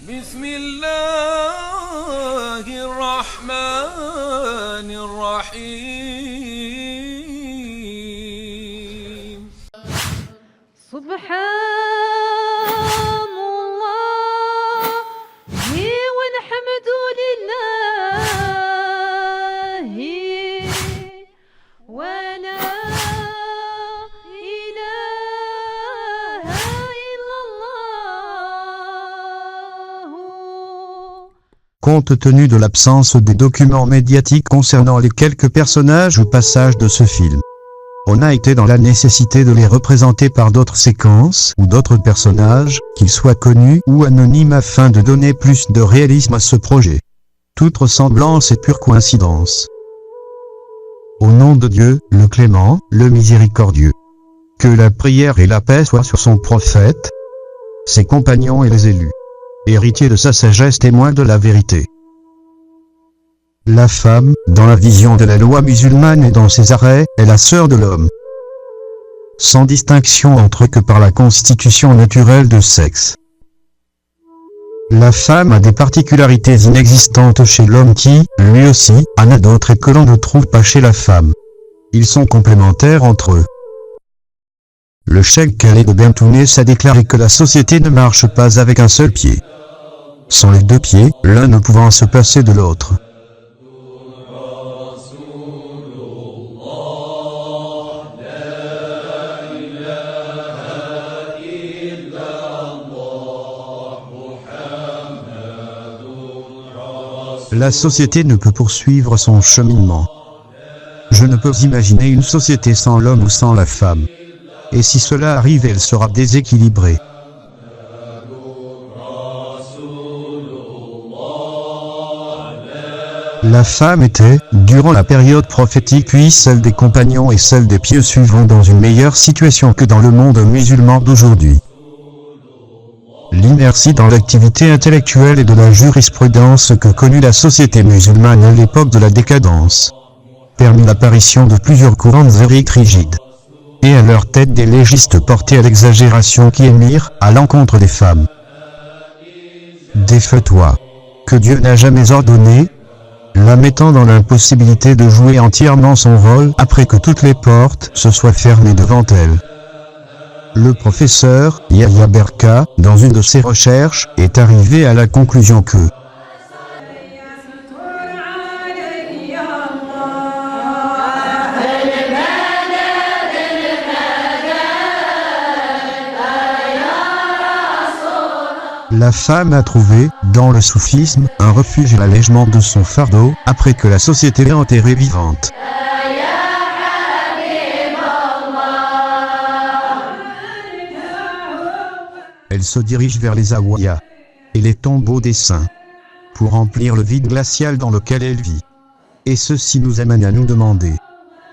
بسم الله الرحمن الرحيم سبحان الله والحمد لله ولا إله إلا الله. Compte tenu de l'absence des documents médiatiques concernant les quelques personnages ou passages de ce film, on a été dans la nécessité de les représenter par d'autres séquences ou d'autres personnages, qu'ils soient connus ou anonymes afin de donner plus de réalisme à ce projet. Toute ressemblance est pure coïncidence. Au nom de Dieu, le clément, le miséricordieux. Que la prière et la paix soient sur son prophète, ses compagnons et les élus. Héritier de sa sagesse, témoin de la vérité. La femme, dans la vision de la loi musulmane et dans ses arrêts, est la sœur de l'homme. Sans distinction entre eux que par la constitution naturelle de sexe. La femme a des particularités inexistantes chez l'homme qui, lui aussi, en a d'autres et que l'on ne trouve pas chez la femme. Ils sont complémentaires entre eux. Le cheikh Khaled Ben Tounes a déclaré que la société ne marche pas avec un seul pied. Sans les deux pieds, l'un ne pouvant se passer de l'autre. La société ne peut poursuivre son cheminement. Je ne peux imaginer une société sans l'homme ou sans la femme. Et si cela arrive, elle sera déséquilibrée. La femme était, durant la période prophétique puis celle des compagnons et celle des pieux suivants, dans une meilleure situation que dans le monde musulman d'aujourd'hui. L'inertie dans l'activité intellectuelle et de la jurisprudence que connut la société musulmane à l'époque de la décadence permit l'apparition de plusieurs courants zériques rigides, et à leur tête des légistes portés à l'exagération qui émirent à l'encontre des femmes. Des fatwas que Dieu n'a jamais ordonnés, la mettant dans l'impossibilité de jouer entièrement son rôle après que toutes les portes se soient fermées devant elle. Le professeur Yahya Berka, dans une de ses recherches, est arrivé à la conclusion que la femme a trouvé, dans le soufisme, un refuge et l'allègement de son fardeau, après que la société l'ait enterrée vivante. Elle se dirige vers les awayas et les tombeaux des saints, pour remplir le vide glacial dans lequel elle vit. Et ceci nous amène à nous demander,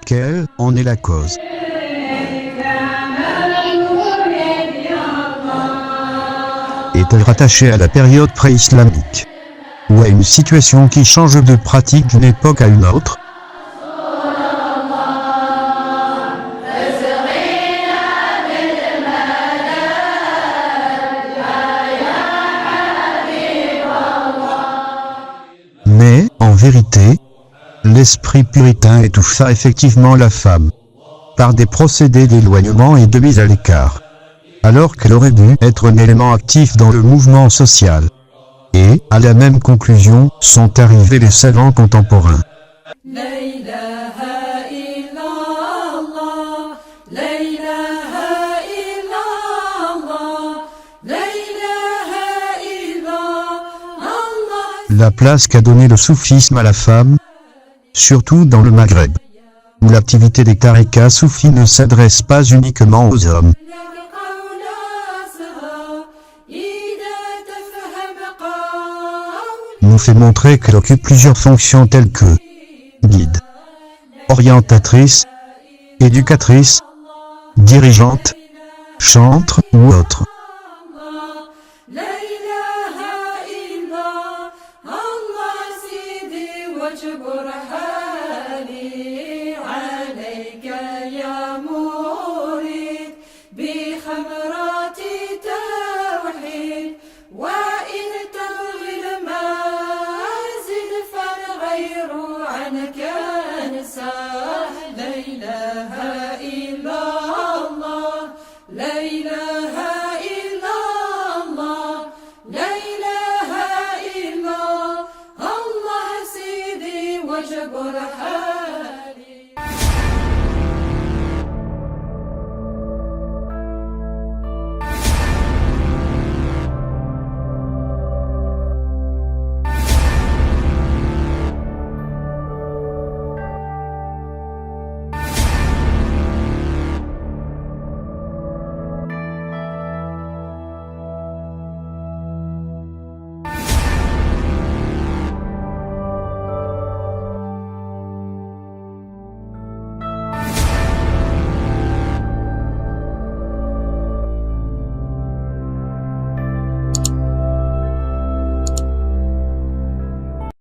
quelle en est la cause? Est-elle rattachée à la période pré-islamique, ou à une situation qui change de pratique d'une époque à une autre? Mais, en vérité, l'esprit puritain étouffa effectivement la femme, par des procédés d'éloignement et de mise à l'écart, alors qu'elle aurait dû être un élément actif dans le mouvement social. Et, à la même conclusion, sont arrivés les savants contemporains. La place qu'a donnée le soufisme à la femme, surtout dans le Maghreb, où l'activité des tariqas soufis ne s'adresse pas uniquement aux hommes. Nous fait montrer qu'elle occupe plusieurs fonctions telles que guide, orientatrice, éducatrice, dirigeante, chantre ou autre. بخمرات توحيد وإن سبحانك نساه لا إله إلا الله لا إله إلا الله لا إله إلا الله سيدي وجبر